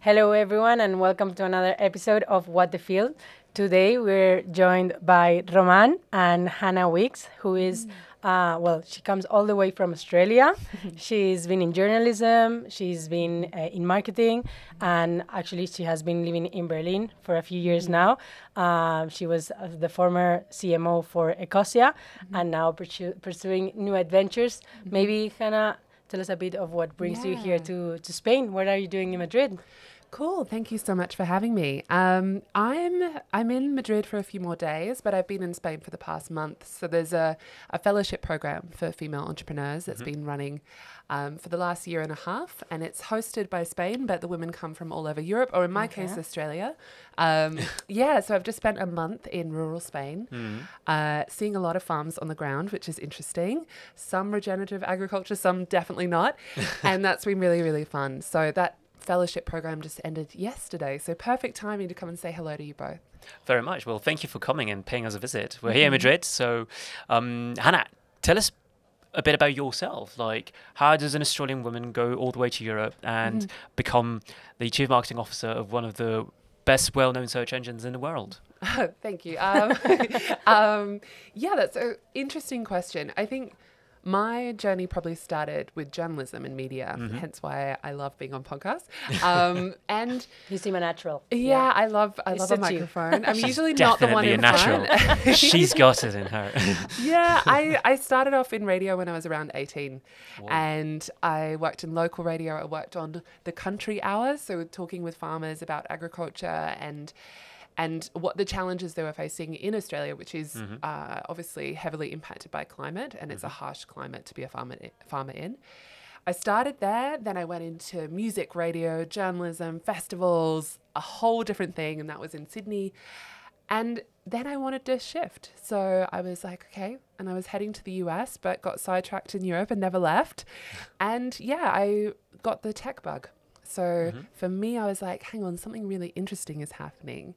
Hello, everyone, and welcome to another episode of What the Field. Today, we're joined by Roman and Hannah Wickes, who is, she comes all the way from Australia. She's been in journalism, she's been in marketing, and actually, she has been living in Berlin for a few years now. She was the former CMO for Ecosia, and now pursuing new adventures. Maybe, Hannah, tell us a bit of what brings you here to Spain. What are you doing in Madrid? Cool. Thank you so much for having me. I'm in Madrid for a few more days, but I've been in Spain for the past month. So there's a fellowship program for female entrepreneurs that's been running for the last year and a half, and it's hosted by Spain, but the women come from all over Europe, or in my case, Australia. So I've just spent a month in rural Spain, seeing a lot of farms on the ground, which is interesting. Some regenerative agriculture, some definitely not. And that's been really, really fun. So that fellowship program just ended yesterday, so perfect timing to come and say hello to you both. Very much. Well, thank you for coming and paying us a visit. We're here in Madrid, so Hannah, tell us a bit about yourself. Like, how does an Australian woman go all the way to Europe and become the chief marketing officer of one of the best well-known search engines in the world? Thank you. That's an interesting question. I think my journey probably started with journalism and media, hence why I love being on podcasts. And you seem a natural. Yeah, I love a microphone. I'm usually not the one in front. She's got it in her. Yeah, I started off in radio when I was around 18. Whoa. And I worked in local radio. I worked on the country hours, so talking with farmers about agriculture and what the challenges they were facing in Australia, which is obviously heavily impacted by climate, and it's a harsh climate to be a farmer in. I started there, then I went into music, radio, journalism, festivals, a whole different thing, and that was in Sydney. And then I wanted to shift. So I was like, okay, and I was heading to the US, but got sidetracked in Europe and never left. And I got the tech bug. So for me, I was like, hang on, something really interesting is happening.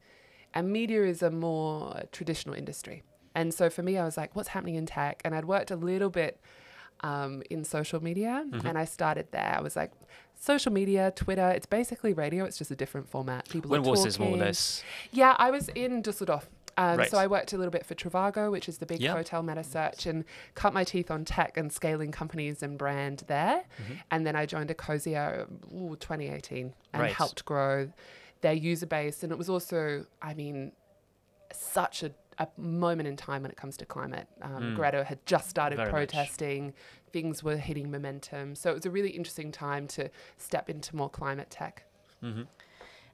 And media is a more traditional industry. And so for me, I was like, what's happening in tech? And I'd worked a little bit in social media, and I started there. I was like, social media, Twitter, it's basically radio. It's just a different format. When was this more or less? Yeah, I was in Dusseldorf. Right. So I worked a little bit for Trivago, which is the big hotel meta search, and cut my teeth on tech and scaling companies and brand there. And then I joined Ecosia 2018 and helped grow their user base. And it was also, such a moment in time when it comes to climate. Greta had just started protesting. Things were hitting momentum. So it was a really interesting time to step into more climate tech.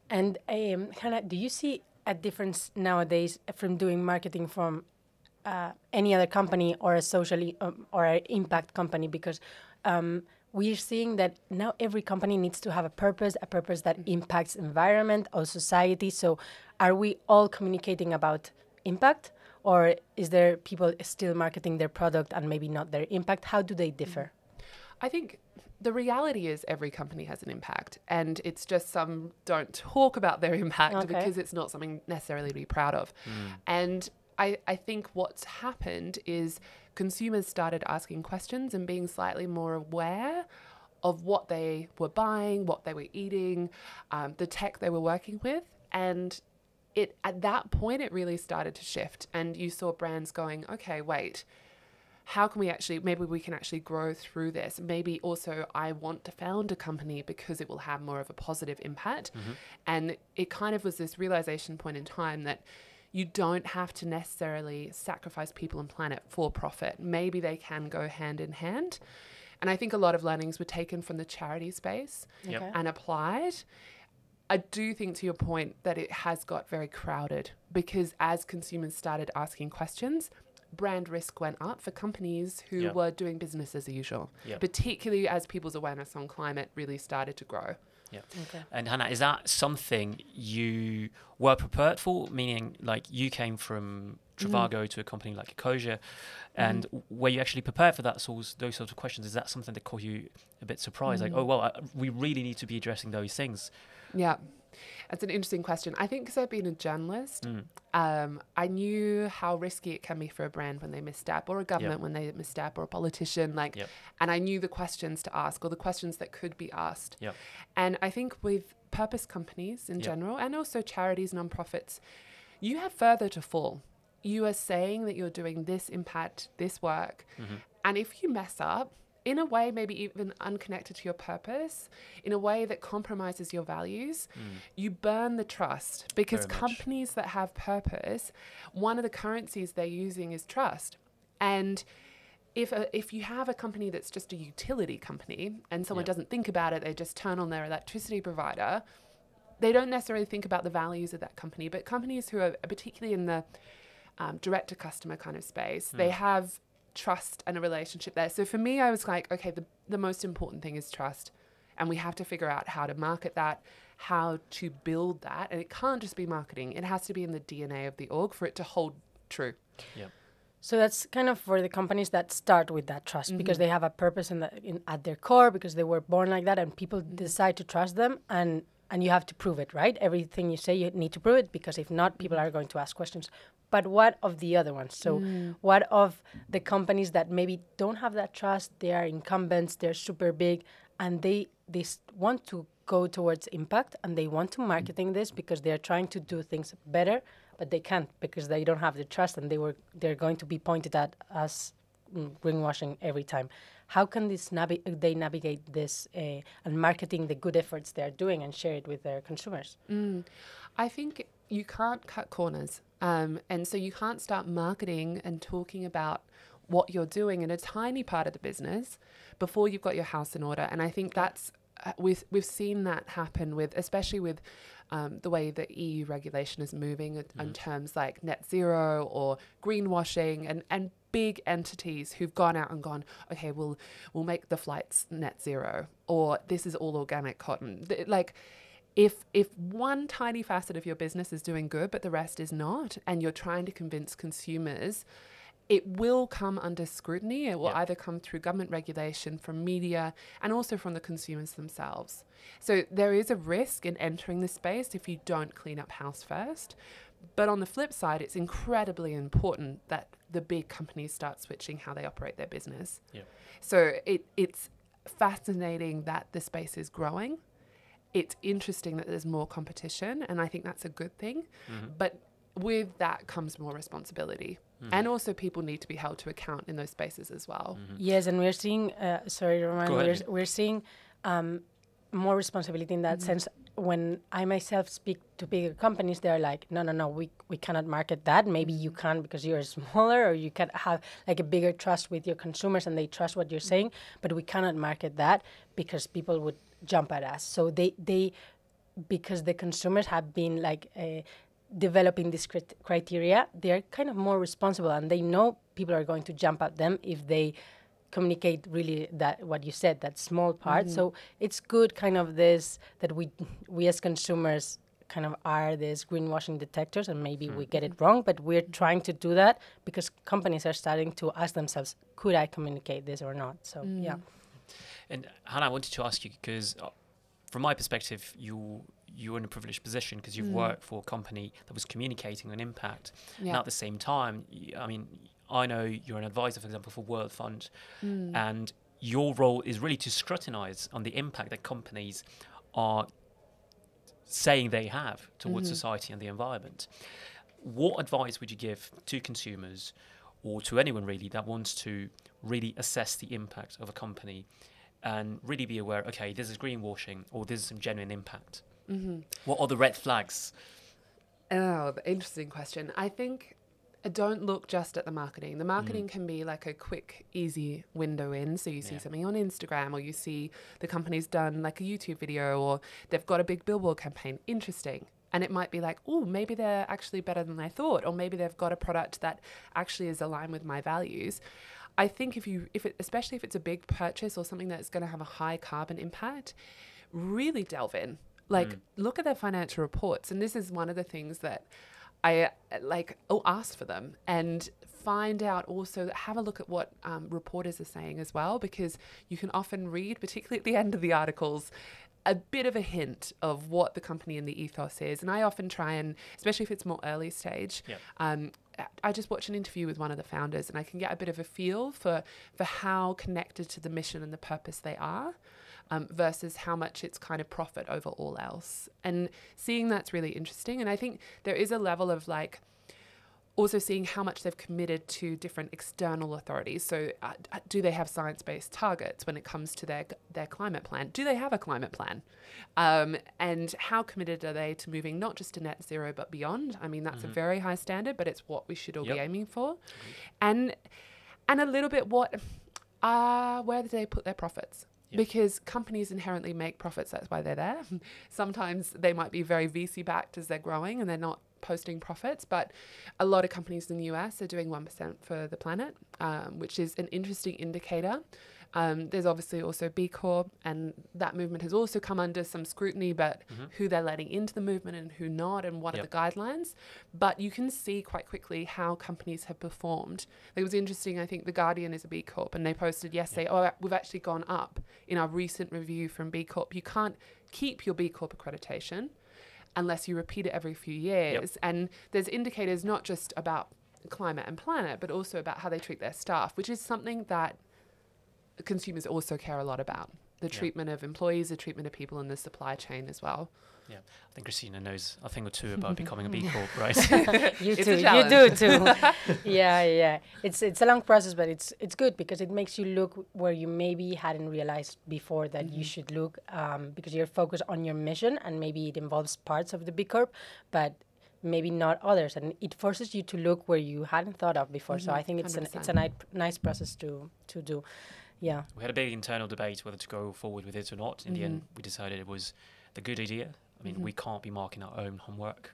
And Hannah, do you see a difference nowadays from doing marketing from any other company or a socially or an impact company? Because we're seeing that now every company needs to have a purpose that impacts environment or society. So are we all communicating about impact, or is there people still marketing their product and maybe not their impact? How do they differ? I think the reality is every company has an impact, and it's just some don't talk about their impact because it's not something necessarily to be proud of. And I think what's happened is consumers started asking questions and being slightly more aware of what they were buying, what they were eating, the tech they were working with. And at that point, it really started to shift. And you saw brands going, okay, wait, how can maybe we can actually grow through this. Maybe also I want to found a company because it will have more of a positive impact. And it kind of was this realization point in time that you don't have to necessarily sacrifice people and planet for profit. Maybe they can go hand in hand. And I think a lot of learnings were taken from the charity space and applied. I do think, to your point, that it has got very crowded because as consumers started asking questions, brand risk went up for companies who were doing business as usual, particularly as people's awareness on climate really started to grow. Yeah. Okay. And Hannah, is that something you were prepared for? Meaning, like, you came from Trivago to a company like Ecosia, and were you actually prepared for those sorts of questions? Is that something that caught you a bit surprised? Like, we really need to be addressing those things. Yeah. That's an interesting question. I think because I've been a journalist, I knew how risky it can be for a brand when they misstep, or a government when they misstep, or a politician. And I knew the questions to ask, or the questions that could be asked. And I think with purpose companies in general, and also charities, nonprofits, you have further to fall. You are saying that you're doing this impact, this work, and if you mess up, in a way maybe even unconnected to your purpose, in a way that compromises your values, you burn the trust. Because companies that have purpose, one of the currencies they're using is trust. And if you have a company that's just a utility company and someone doesn't think about it, they just turn on their electricity provider, they don't necessarily think about the values of that company. But companies who are particularly in the direct-to-customer kind of space, they have trust and a relationship there. So for me, I was like, okay, the most important thing is trust, and we have to figure out how to market that, how to build that, and it can't just be marketing. It has to be in the DNA of the org for it to hold true. So that's kind of for the companies that start with that trust, because they have a purpose at their core, because they were born like that, and people decide to trust them, and you have to prove it, right? Everything you say, you need to prove it, because if not, people are going to ask questions. But what of the other ones? So what of the companies that maybe don't have that trust? They are incumbents, they're super big, and they want to go towards impact, and they want to marketing this because they're trying to do things better, but they can't because they don't have the trust, and they're going to be pointed at as greenwashing every time. How can they navigate this and marketing the good efforts they're doing and share it with their consumers? I think you can't cut corners. And so you can't start marketing and talking about what you're doing in a tiny part of the business before you've got your house in order. And I think that's, we've seen that happen especially with the way the EU regulation is moving in terms like net zero or greenwashing, and big entities who've gone out and gone, okay, we'll make the flights net zero, or this is all organic cotton. If one tiny facet of your business is doing good, but the rest is not, and you're trying to convince consumers, it will come under scrutiny. It will either come through government regulation, from media, and also from the consumers themselves. So there is a risk in entering the space if you don't clean up house first. But on the flip side, it's incredibly important that the big companies start switching how they operate their business. So it's fascinating that the space is growing. It's interesting that there's more competition, and I think that's a good thing. But with that comes more responsibility. And also people need to be held to account in those spaces as well. Yes, and we're seeing, sorry, Roman, we're seeing more responsibility in that sense. When I myself speak to bigger companies, they're like, no, we cannot market that. Maybe you can because you're smaller, or you can have like a bigger trust with your consumers and they trust what you're saying, but we cannot market that because people would jump at us. So they because the consumers have been like developing this criteria, they're kind of more responsible, and they know people are going to jump at them if they communicate really that what you said, that small part. So it's good kind of this that we as consumers kind of are these greenwashing detectors, and maybe we get it wrong, but we're trying to do that because companies are starting to ask themselves, could I communicate this or not? So yeah. And Hannah, I wanted to ask you, because from my perspective, you're in a privileged position because you've worked for a company that was communicating on impact. And at the same time, I know you're an advisor, for example, for World Fund, and your role is really to scrutinize on the impact that companies are saying they have towards society and the environment. What advice would you give to consumers, or to anyone really that wants to really assess the impact of a company and really be aware, okay, this is greenwashing, or this is some genuine impact? What are the red flags? Oh, interesting question. I think don't look just at the marketing. The marketing can be like a quick, easy window in. So you see something on Instagram, or you see the company's done like a YouTube video, or they've got a big billboard campaign. Interesting. And it might be like, oh, maybe they're actually better than I thought, or maybe they've got a product that actually is aligned with my values. I think especially if it's a big purchase or something that's going to have a high carbon impact, really delve in. Like, look at their financial reports. And this is one of the things that ask for them and find out also, have a look at what reporters are saying as well, because you can often read, particularly at the end of the articles, a bit of a hint of what the company and the ethos is. And I often try and, especially if it's more early stage, I just watch an interview with one of the founders and I can get a bit of a feel for how connected to the mission and the purpose they are. Versus how much it's kind of profit over all else. And seeing that's really interesting. And I think there is a level of like also seeing how much they've committed to different external authorities. So do they have science-based targets when it comes to their climate plan? Do they have a climate plan? And how committed are they to moving not just to net zero but beyond? I mean, that's a very high standard, but it's what we should all be aiming for. And a little bit where do they put their profits? Because companies inherently make profits, that's why they're there. Sometimes they might be very VC backed as they're growing and they're not posting profits, but a lot of companies in the US are doing 1% for the planet, which is an interesting indicator. There's obviously also B Corp, and that movement has also come under some scrutiny, but who they're letting into the movement and who not, and what are the guidelines. But you can see quite quickly how companies have performed. It was interesting, I think The Guardian is a B Corp, and they posted yesterday, we've actually gone up in our recent review from B Corp. You can't keep your B Corp accreditation unless you repeat it every few years. And there's indicators not just about climate and planet, but also about how they treat their staff, which is something that consumers also care a lot about. The treatment of employees, the treatment of people in the supply chain as well. Yeah, I think Christina knows a thing or two about becoming a B Corp, right? You do too. Yeah. It's a long process, but it's good because it makes you look where you maybe hadn't realized before that you should look, because you're focused on your mission and maybe it involves parts of the B Corp, but maybe not others, and it forces you to look where you hadn't thought of before. So I think it's a nice process to do. Yeah. We had a big internal debate whether to go forward with it or not. In the end, we decided it was the good idea. I mean, we can't be marking our own homework.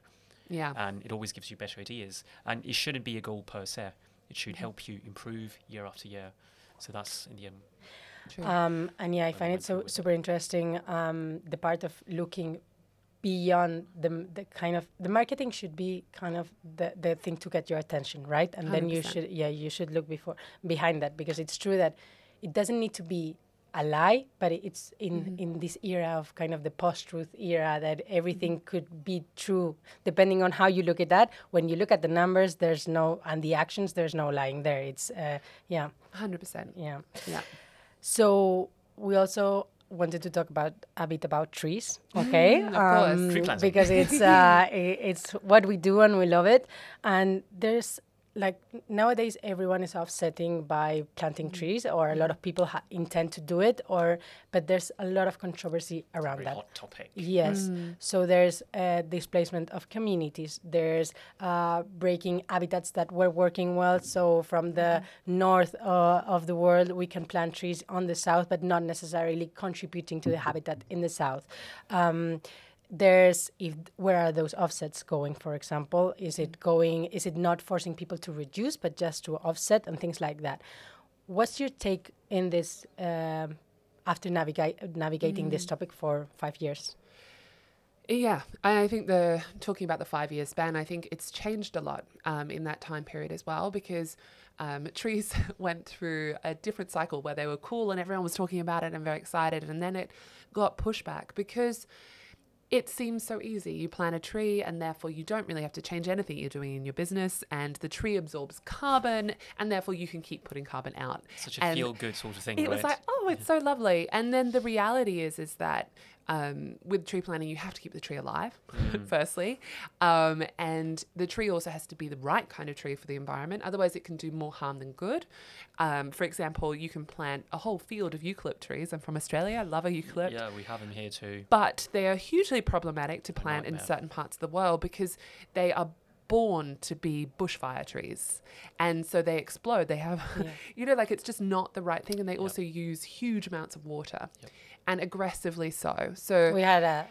Yeah. And it always gives you better ideas. And it shouldn't be a goal per se. It should help you improve year after year. So that's in the end. True. And I find it so super interesting, the part of looking beyond the kind of, the marketing should be kind of the thing to get your attention, right? And 100%. Then you should look behind that, because it's true that it doesn't need to be a lie, but it's in this era of kind of the post-truth era that everything could be true depending on how you look at that. When you look at the numbers, and the actions, there's no lying there. It's 100%. Yeah. So we also wanted to talk a bit about trees, okay? Of course. Tree planting. Because it's what we do and we love it. And there's like nowadays everyone is offsetting by planting trees, or a lot of people intend to do it, but there's a lot of controversy around that. Hot topic. Yes. So there's displacement of communities. There's breaking habitats that were working well. So from the north of the world, we can plant trees on the south, but not necessarily contributing to the habitat in the south. Where are those offsets going, for example? Is it not forcing people to reduce, but just to offset and things like that? What's your take in this after navigating this topic for 5 years? Yeah, I think talking about the 5-year span, I think it's changed a lot in that time period as well, because trees went through a different cycle where they were cool and everyone was talking about it and very excited, and then it got pushback because it seems so easy. You plant a tree and therefore you don't really have to change anything you're doing in your business, and the tree absorbs carbon and therefore you can keep putting carbon out. Such a feel-good sort of thing, right? It was like, it's so lovely. And then the reality is that with tree planting, you have to keep the tree alive, firstly. And the tree also has to be the right kind of tree for the environment. Otherwise, it can do more harm than good. For example, you can plant a whole field of eucalypt trees. I'm from Australia. I love a eucalypt. Yeah, we have them here too. But they are hugely problematic to plant in certain parts of the world because they are born to be bushfire trees, and so they explode. They have it's just not the right thing, and they also use huge amounts of water and aggressively so we had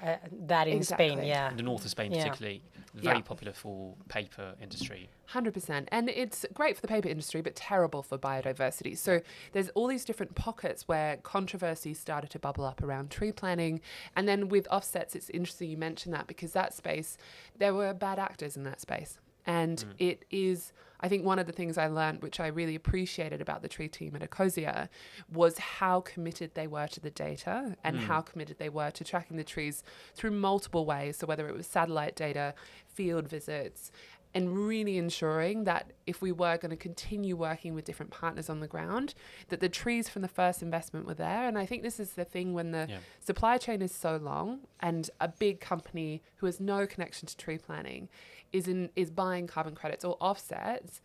that in Spain, in the north of Spain particularly, very popular for paper industry. 100%. And it's great for the paper industry, but terrible for biodiversity. So there's all these different pockets where controversy started to bubble up around tree planting. And then with offsets, it's interesting you mentioned that, because that space, there were bad actors in that space. And it is, I think one of the things I learned, which I really appreciated about the tree team at Ecosia, was how committed they were to the data and how committed they were to tracking the trees through multiple ways. So whether it was satellite data, field visits, and really ensuring that if we were going to continue working with different partners on the ground, that the trees from the first investment were there. And I think this is the thing when the supply chain is so long and a big company who has no connection to tree planting is buying carbon credits or offsets,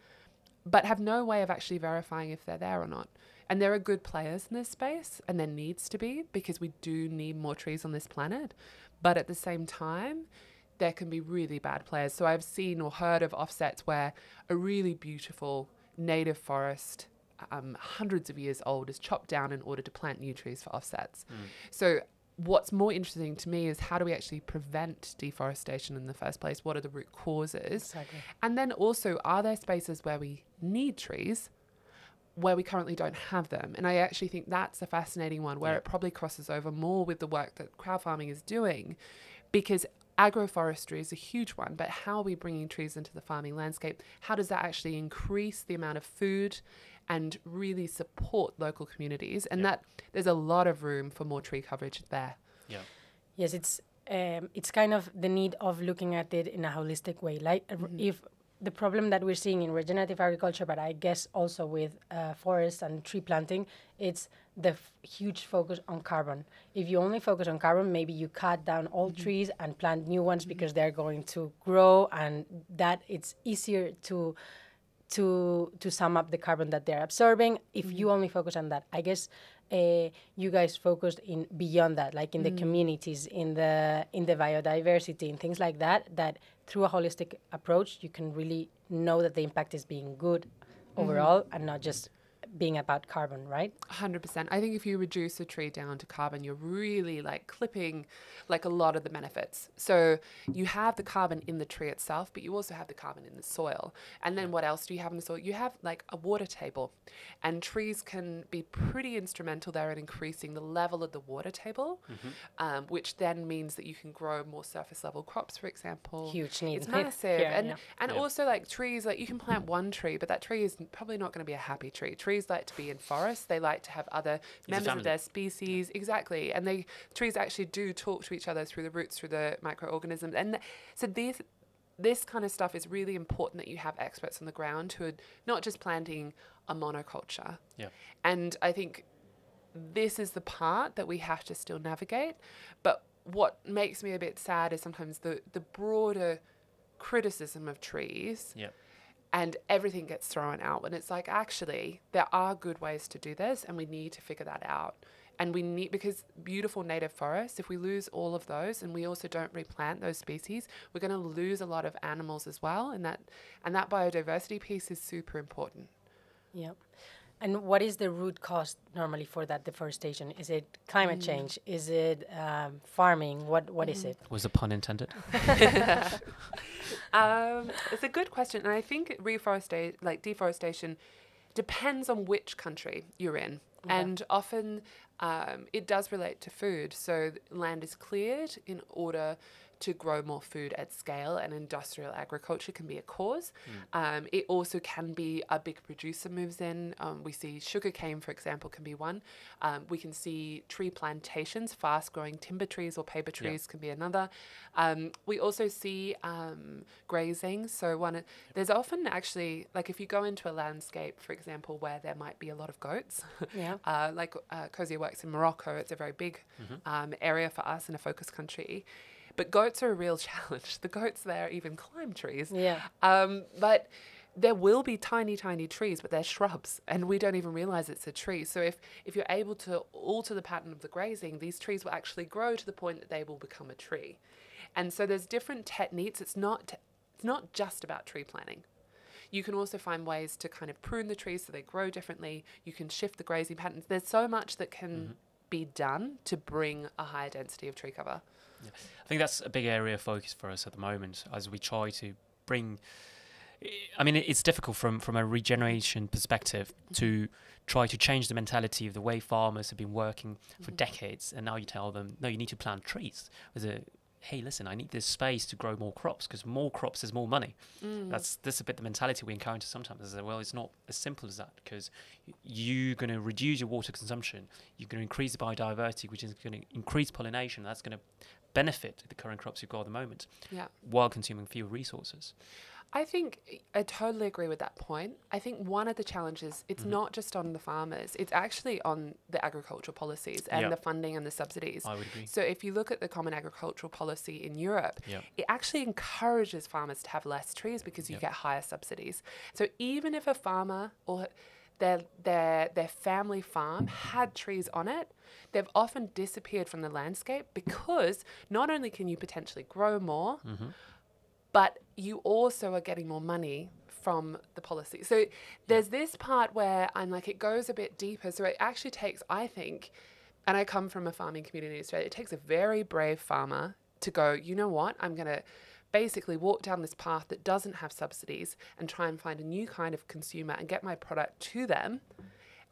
but have no way of actually verifying if they're there or not. And there are good players in this space, and there needs to be, because we do need more trees on this planet. But at the same time, there can be really bad players. So I've seen or heard of offsets where a really beautiful native forest, hundreds of years old, is chopped down in order to plant new trees for offsets. So what's more interesting to me is how do we actually prevent deforestation in the first place? What are the root causes? Exactly. And then also, are there spaces where we need trees where we currently don't have them? And I actually think that's a fascinating one, where it probably crosses over more with the work that crowd farming is doing, because agroforestry is a huge one, but how are we bringing trees into the farming landscape? How does that actually increase the amount of food and really support local communities? And that there's a lot of room for more tree coverage there. Yeah. Yes, it's kind of the need of looking at it in a holistic way. Like if the problem that we're seeing in regenerative agriculture, but I guess also with forests and tree planting, it's the huge focus on carbon. If you only focus on carbon, maybe you cut down all trees and plant new ones because they're going to grow, and that it's easier to sum up the carbon that they're absorbing if you only focus on that. I guess you guys focused in beyond that, like in the communities, in the biodiversity and things like that, that through a holistic approach, you can really know that the impact is being good overall and not just being about carbon, right? 100%. I think if you reduce a tree down to carbon, you're really like clipping like a lot of the benefits. So you have the carbon in the tree itself, but you also have the carbon in the soil. And then what else do you have in the soil? You have like a water table, and trees can be pretty instrumental there in increasing the level of the water table, which then means that you can grow more surface level crops, for example. Huge need. It's massive. And also like trees, like you can plant one tree, but that tree is probably not going to be a happy tree. Trees like to be in forests. They like to have other members of their species. Exactly. And trees actually do talk to each other through the roots, through the microorganisms. And so this kind of stuff is really important, that you have experts on the ground who are not just planting a monoculture. Yeah. And I think this is the part that we have to still navigate. But what makes me a bit sad is sometimes the broader criticism of trees. Yeah. And everything gets thrown out when it's like, actually, there are good ways to do this, and we need to figure that out. And we need, because beautiful native forests, if we lose all of those and we also don't replant those species, we're going to lose a lot of animals as well. And that biodiversity piece is super important. Yeah. And what is the root cause normally for that deforestation? Is it climate change? Is it farming? What is it? Was the pun intended? It's a good question. And I think deforestation depends on which country you're in. Okay. And often it does relate to food. So land is cleared in order to grow more food at scale, and industrial agriculture can be a cause. It also can be a big producer moves in. We see sugarcane, for example, can be one. We can see tree plantations, fast-growing timber trees or paper trees can be another. We also see grazing. So there's often actually, like if you go into a landscape, for example, where there might be a lot of goats, like Ecosia works in Morocco, it's a very big area for us in a focus country. But goats are a real challenge. The goats there even climb trees. Yeah. But there will be tiny, tiny trees, but they're shrubs, and we don't even realize it's a tree. So if you're able to alter the pattern of the grazing, these trees will actually grow to the point that they will become a tree. And so there's different techniques. It's not just about tree planting. You can also find ways to kind of prune the trees so they grow differently. You can shift the grazing patterns. There's so much that can be done to bring a higher density of tree cover. Yeah. I think that's a big area of focus for us at the moment, as we try to bring I mean, it's difficult from a regeneration perspective to try to change the mentality of the way farmers have been working for decades, and now you tell them, no, you need to plant trees. Hey, listen, I need this space to grow more crops, because more crops is more money. That's a bit the mentality we encounter sometimes. Well, it's not as simple as that, because you're going to reduce your water consumption, you're going to increase the biodiversity, which is going to increase pollination. That's going to benefit the current crops you've got at the moment, while consuming fewer resources. I think I totally agree with that point. I think one of the challenges, it's not just on the farmers, it's actually on the agricultural policies and the funding and the subsidies. I would agree. So if you look at the Common Agricultural Policy in Europe, it actually encourages farmers to have less trees because you get higher subsidies. So even if a farmer or their family farm had trees on it, they've often disappeared from the landscape, because not only can you potentially grow more, but you also are getting more money from the policy. So there's this part where I'm like, it goes a bit deeper. So it actually takes, I think, and I come from a farming community in Australia, it takes a very brave farmer to go, you know what, I'm going to basically walk down this path that doesn't have subsidies and try and find a new kind of consumer and get my product to them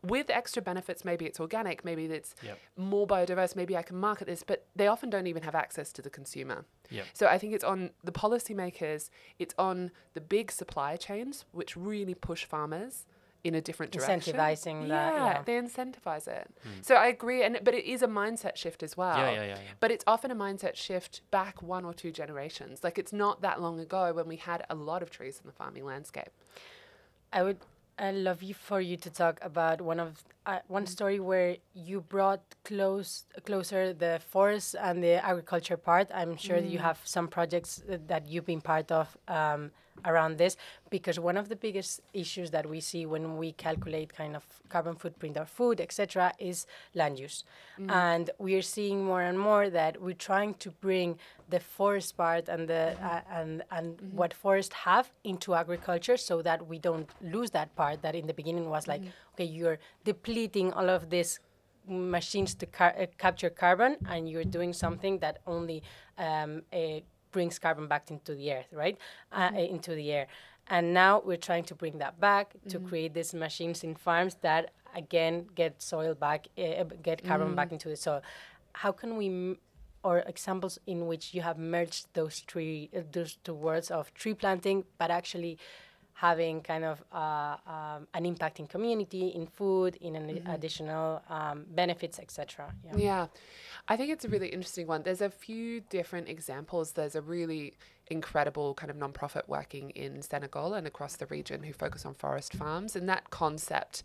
with extra benefits. Maybe it's organic, maybe it's more biodiverse, maybe I can market this, but they often don't even have access to the consumer. So I think it's on the policymakers, it's on the big supply chains, which really push farmers in a different direction. Incentivizing that. They incentivize it. So I agree, but it is a mindset shift as well. But it's often a mindset shift back 1 or 2 generations. Like, it's not that long ago when we had a lot of trees in the farming landscape. I'd love for you to talk about one story where you brought closer the forest and the agriculture part. I'm sure that you have some projects that you've been part of around this, because one of the biggest issues that we see when we calculate kind of carbon footprint of food, etc., is land use. And we are seeing more and more that we're trying to bring the forest part and the what forests have into agriculture, so that we don't lose that part that in the beginning was like, okay, you're depleting all of these machines to capture carbon, and you're doing something that only brings carbon back into the earth, right? Into the air. And now we're trying to bring that back to create these machines in farms that again get soil back, get carbon back into the soil. How can we, or examples in which you have merged those two words of tree planting, but actually having kind of an impact in community, in food, in an additional benefits, etc. Yeah, I think it's a really interesting one. There's a few different examples. There's a really incredible kind of nonprofit working in Senegal and across the region who focus on forest farms, and that concept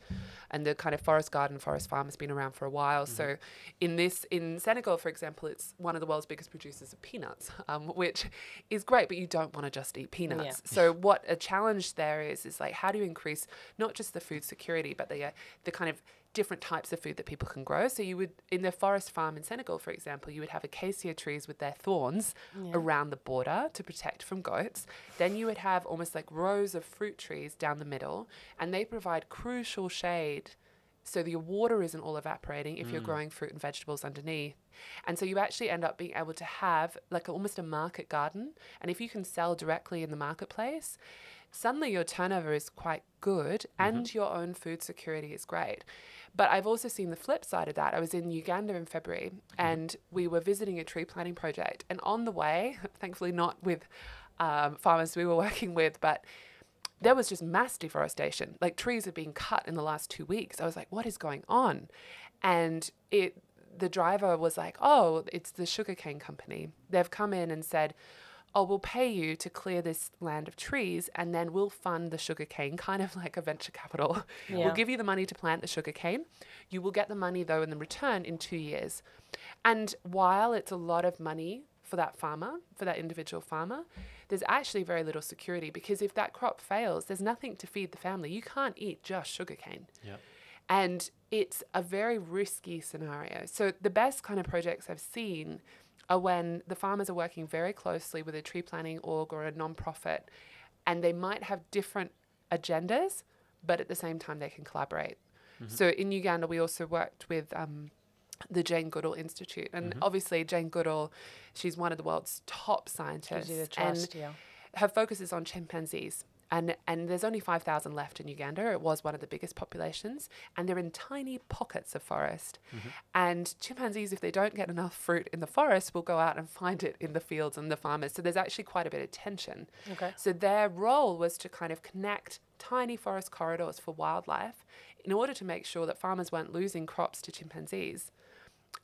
and the kind of forest garden, forest farm has been around for a while. So in Senegal, for example, it's one of the world's biggest producers of peanuts, which is great, but you don't want to just eat peanuts. So what a challenge there is like, how do you increase not just the food security, but the kind of different types of food that people can grow. So you would, in the forest farm in Senegal, for example, you would have acacia trees with their thorns around the border to protect from goats. Then you would have almost like rows of fruit trees down the middle, and they provide crucial shade so the water isn't all evaporating if you're growing fruit and vegetables underneath. And so you actually end up being able to have like almost a market garden. And if you can sell directly in the marketplace, suddenly your turnover is quite good and your own food security is great. But I've also seen the flip side of that. I was in Uganda in February and we were visiting a tree planting project. And on the way, thankfully not with farmers we were working with, but there was just mass deforestation. Like, trees are being cut in the last 2 weeks. I was like, what is going on? And the driver was like, oh, it's the sugarcane company. They've come in and said, oh, we'll pay you to clear this land of trees and then we'll fund the sugarcane, kind of like a venture capital. We'll give you the money to plant the sugarcane. You will get the money, though, in the return in 2 years. And while it's a lot of money for that farmer, for that individual farmer, there's actually very little security, because if that crop fails, there's nothing to feed the family. You can't eat just sugarcane. And it's a very risky scenario. So the best kind of projects I've seen are when the farmers are working very closely with a tree planting org or a nonprofit, and they might have different agendas, but at the same time they can collaborate. So in Uganda, we also worked with the Jane Goodall Institute. And obviously Jane Goodall, she's one of the world's top scientists. Trust, and her focus is on chimpanzees. And there's only 5,000 left in Uganda. It was one of the biggest populations, and they're in tiny pockets of forest. And chimpanzees, if they don't get enough fruit in the forest, will go out and find it in the fields and the farmers. So there's actually quite a bit of tension. Okay. So their role was to kind of connect tiny forest corridors for wildlife in order to make sure that farmers weren't losing crops to chimpanzees.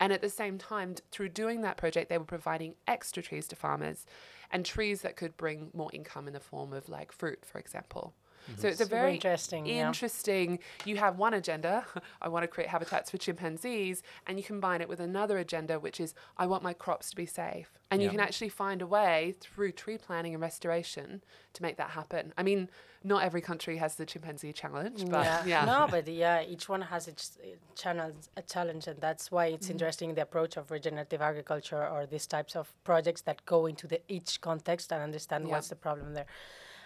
And at the same time, through doing that project, they were providing extra trees to farmers and trees that could bring more income in the form of like fruit, for example. So it's a very interesting. You have one agenda, I want to create habitats for chimpanzees, and you combine it with another agenda, which is I want my crops to be safe. And you can actually find a way through tree planting and restoration to make that happen. I mean, not every country has the chimpanzee challenge, but No, but each one has its challenge, and that's why it's interesting the approach of regenerative agriculture or these types of projects that go into each context and understand what's the problem there.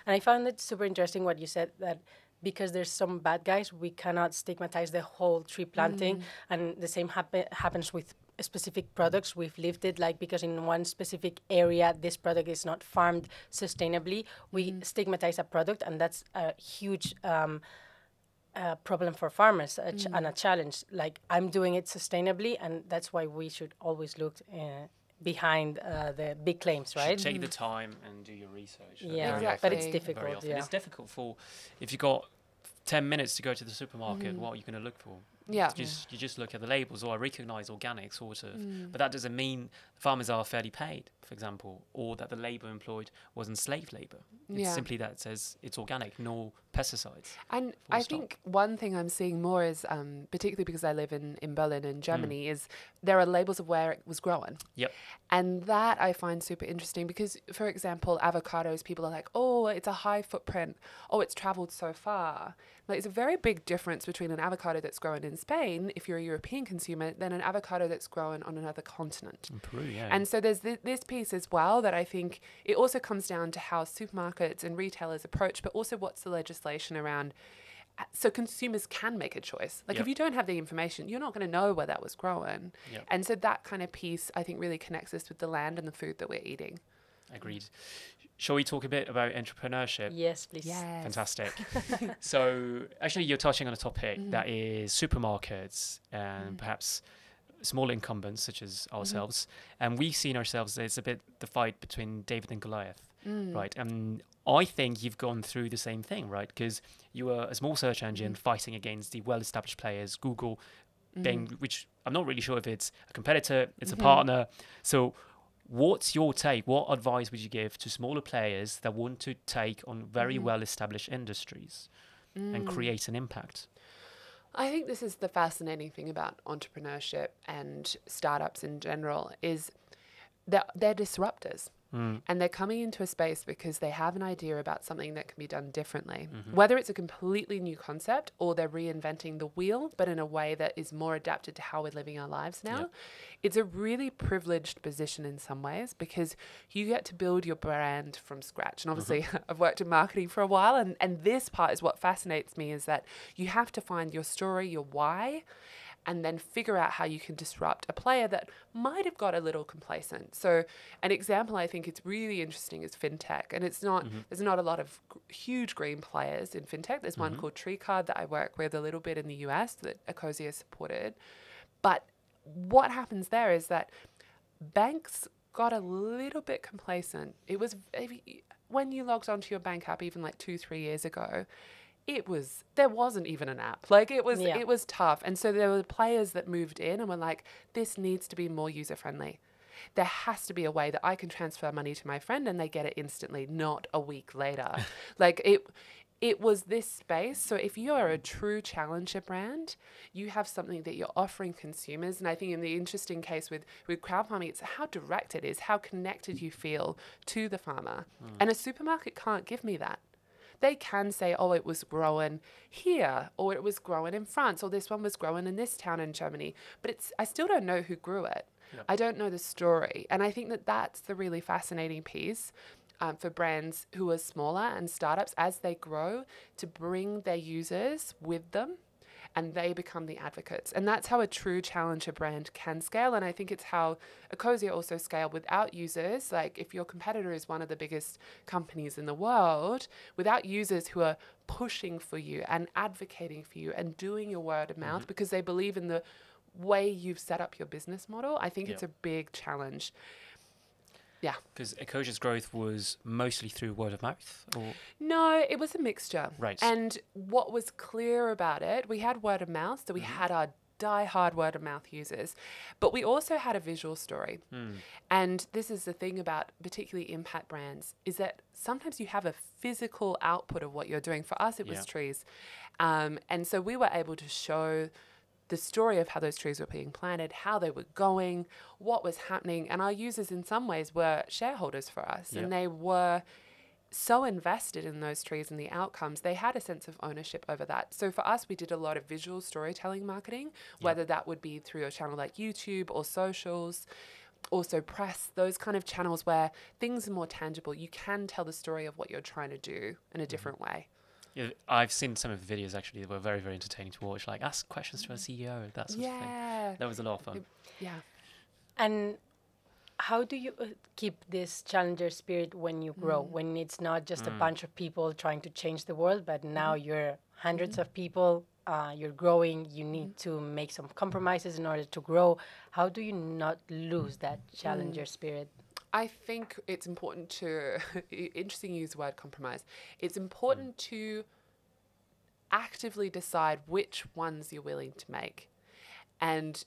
And I found it super interesting what you said, that because there's some bad guys, we cannot stigmatize the whole tree planting. And the same happens with specific products. We've lived it, like, because in one specific area, this product is not farmed sustainably. We stigmatize a product, and that's a huge problem for farmers and a challenge. Like, I'm doing it sustainably, and that's why we should always look behind the big claims, right? Take the time and do your research. Yeah, exactly. But it's difficult. It's difficult if you got 10 minutes to go to the supermarket, what are you going to look for? You just look at the labels, or I recognize organic, sort of. But that doesn't mean farmers are fairly paid, for example, or that the labor employed was enslaved labor. It's simply that it says it's organic, no pesticides. And I think one thing I'm seeing more is, particularly because I live in Berlin in Germany, is there are labels of where it was grown. Yep. And that I find super interesting because, for example, avocados, people are like, oh, it's a high footprint. Oh, it's traveled so far. Like, it's a very big difference between an avocado that's grown in Spain, if you're a European consumer, than an avocado that's grown on another continent. In Peru, yeah. And so there's this piece as well that I think it also comes down to how supermarkets and retailers approach, but also what's the legislation around, so consumers can make a choice. Like, if you don't have the information, you're not going to know where that was grown. And so that kind of piece, I think, really connects us with the land and the food that we're eating. Agreed. Shall we talk a bit about entrepreneurship? Yes, please. Yes. Fantastic. So actually you're touching on a topic that is supermarkets and perhaps small incumbents such as ourselves. And we've seen ourselves as a bit the fight between David and Goliath, right? And I think you've gone through the same thing, right? Because you were a small search engine fighting against the well-established players, Google, Bing, which I'm not really sure if it's a competitor, it's a partner. So what's your take? What advice would you give to smaller players that want to take on very well-established industries and create an impact? I think this is the fascinating thing about entrepreneurship and startups in general, is that they're disruptors. And they're coming into a space because they have an idea about something that can be done differently. Whether it's a completely new concept or they're reinventing the wheel, but in a way that is more adapted to how we're living our lives now. It's a really privileged position in some ways because you get to build your brand from scratch. And obviously I've worked in marketing for a while, and this part is what fascinates me, is that you have to find your story, your why, and then figure out how you can disrupt a player that might have got a little complacent. So an example I think it's really interesting is fintech. And it's not, there's not a lot of huge green players in fintech. There's one called TreeCard that I work with a little bit in the US that Ecosia supported. But what happens there is that banks got a little bit complacent. It was, when you logged onto your bank app even like 2-3 years ago, there wasn't even an app. Like, it was tough. And so there were players that moved in and were like, this needs to be more user friendly. There has to be a way that I can transfer money to my friend and they get it instantly, not a week later. Like, it was this space. So if you're a true challenger brand, you have something that you're offering consumers. And I think in the interesting case with crowdfarming, it's how direct it is, how connected you feel to the farmer. And a supermarket can't give me that. They can say, oh, it was grown here, or it was grown in France, or this one was grown in this town in Germany. But I still don't know who grew it. I don't know the story. And I think that that's the really fascinating piece for brands who are smaller and startups as they grow, to bring their users with them and they become the advocates. And that's how a true challenger brand can scale. And I think it's how Ecosia also scaled without users. Like if your competitor is one of the biggest companies in the world, without users who are pushing for you and advocating for you and doing your word of mouth because they believe in the way you've set up your business model, I think it's a big challenge. Yeah. Because Ecosia's growth was mostly through word of mouth? Or? No, it was a mixture. Right. And what was clear about it, we had word of mouth, so we had our die-hard word of mouth users, but we also had a visual story. And this is the thing about particularly impact brands, is that sometimes you have a physical output of what you're doing. For us, it was trees. And so we were able to show the story of how those trees were being planted, how they were going, what was happening. And our users in some ways were shareholders for us. And they were so invested in those trees and the outcomes, they had a sense of ownership over that. So for us, we did a lot of visual storytelling marketing, whether that would be through a channel like YouTube or socials, also press, those kind of channels where things are more tangible. You can tell the story of what you're trying to do in a different way. Yeah, I've seen some of the videos actually that were very, very entertaining to watch, like ask questions to a CEO, that sort of thing. That was a lot of fun. And how do you keep this challenger spirit when you grow, when it's not just a bunch of people trying to change the world, but now you're hundreds of people, you're growing, you need to make some compromises in order to grow. How do you not lose that challenger spirit? I think it's important to, interesting you use the word compromise, it's important to actively decide which ones you're willing to make and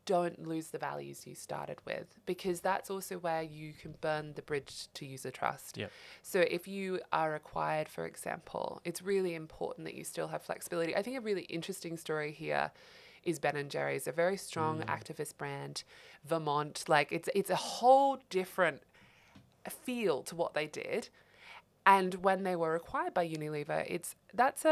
don't lose the values you started with, because that's also where you can burn the bridge to user trust. So if you are acquired, for example, it's really important that you still have flexibility. I think a really interesting story here is Ben & Jerry's, a very strong activist brand, Vermont. Like it's a whole different feel to what they did. And when they were acquired by Unilever, that's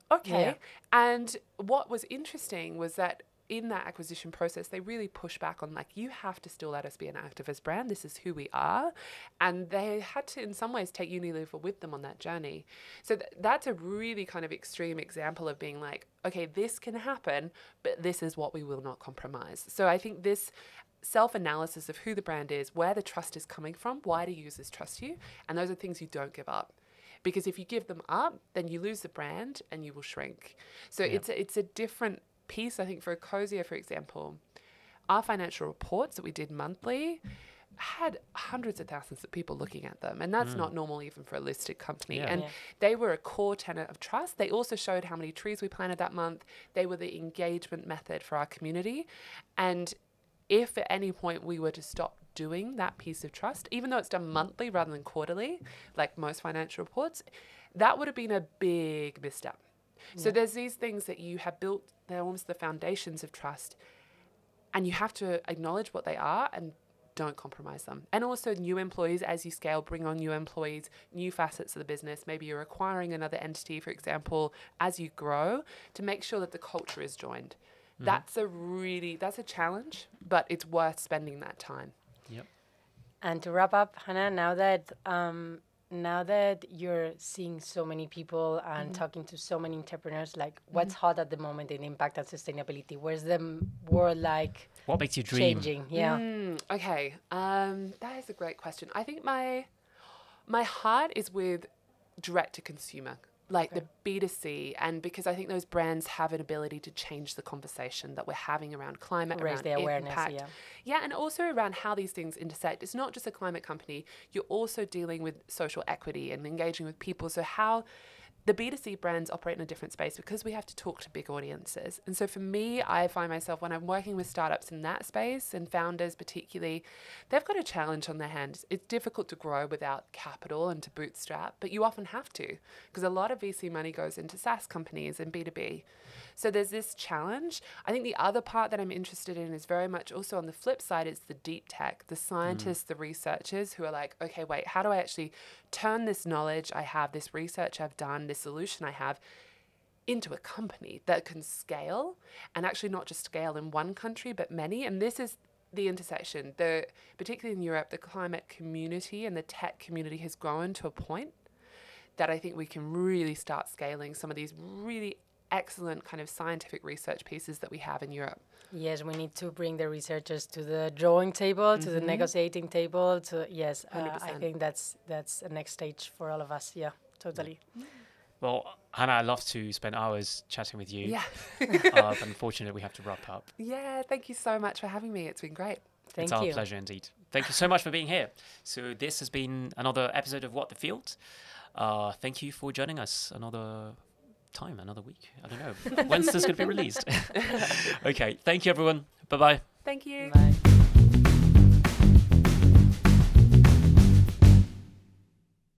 okay. And what was interesting was that in that acquisition process, they really push back on like, you have to still let us be an activist brand. This is who we are. And they had to, in some ways, take Unilever with them on that journey. So that's a really kind of extreme example of being like, okay, this can happen, but this is what we will not compromise. So I think this self-analysis of who the brand is, where the trust is coming from, why do users trust you? And those are things you don't give up. Because if you give them up, then you lose the brand and you will shrink. So it's a different piece. I think for Ecosia, for example, our financial reports that we did monthly had hundreds of thousands of people looking at them, and that's not normal even for a listed company. They were a core tenet of trust. They also showed how many trees we planted that month. They were the engagement method for our community. And if at any point we were to stop doing that piece of trust, even though it's done monthly rather than quarterly, like most financial reports, that would have been a big misstep. So there's these things that you have built, they're almost the foundations of trust, and you have to acknowledge what they are and don't compromise them. And also new employees, as you scale, bring on new employees, new facets of the business. Maybe you're acquiring another entity, for example, as you grow, to make sure that the culture is joined. That's a challenge, but it's worth spending that time. And to wrap up, Hannah, now that you're seeing so many people and talking to so many entrepreneurs, like what's hot at the moment in impact and sustainability? Where's the world like? What makes you dream? Changing? Okay, that is a great question. I think my heart is with direct to consumer, like the B2C, and because I think those brands have an ability to change the conversation that we're having around climate, raise around the awareness, impact. And also around how these things intersect. It's not just a climate company. You're also dealing with social equity and engaging with people. So how the B2C brands operate in a different space because we have to talk to big audiences. And so for me, I find myself when I'm working with startups in that space and founders particularly, they've got a challenge on their hands. It's difficult to grow without capital and to bootstrap, but you often have to because a lot of VC money goes into SaaS companies and B2B. So there's this challenge. I think the other part that I'm interested in is very much also on the flip side is the deep tech, the scientists, the researchers who are like, okay, wait, how do I actually turn this knowledge I have, this research I've done, this solution I have into a company that can scale and actually not just scale in one country, but many. And this is the intersection. Particularly in Europe, the climate community and the tech community has grown to a point that I think we can really start scaling some of these really excellent kind of scientific research pieces that we have in Europe. Yes, we need to bring the researchers to the drawing table, to the negotiating table. I think that's the next stage for all of us. Yeah, totally. Well, Hannah, I'd love to spend hours chatting with you. Yeah. But unfortunately, we have to wrap up. Yeah, thank you so much for having me. It's been great. Thank it's you. our pleasure indeed. Thank you so much for being here. So this has been another episode of What the Field. Thank you for joining us another week. I don't know. When's this going to be released? Okay. Thank you, everyone. Bye-bye. Thank you. Bye.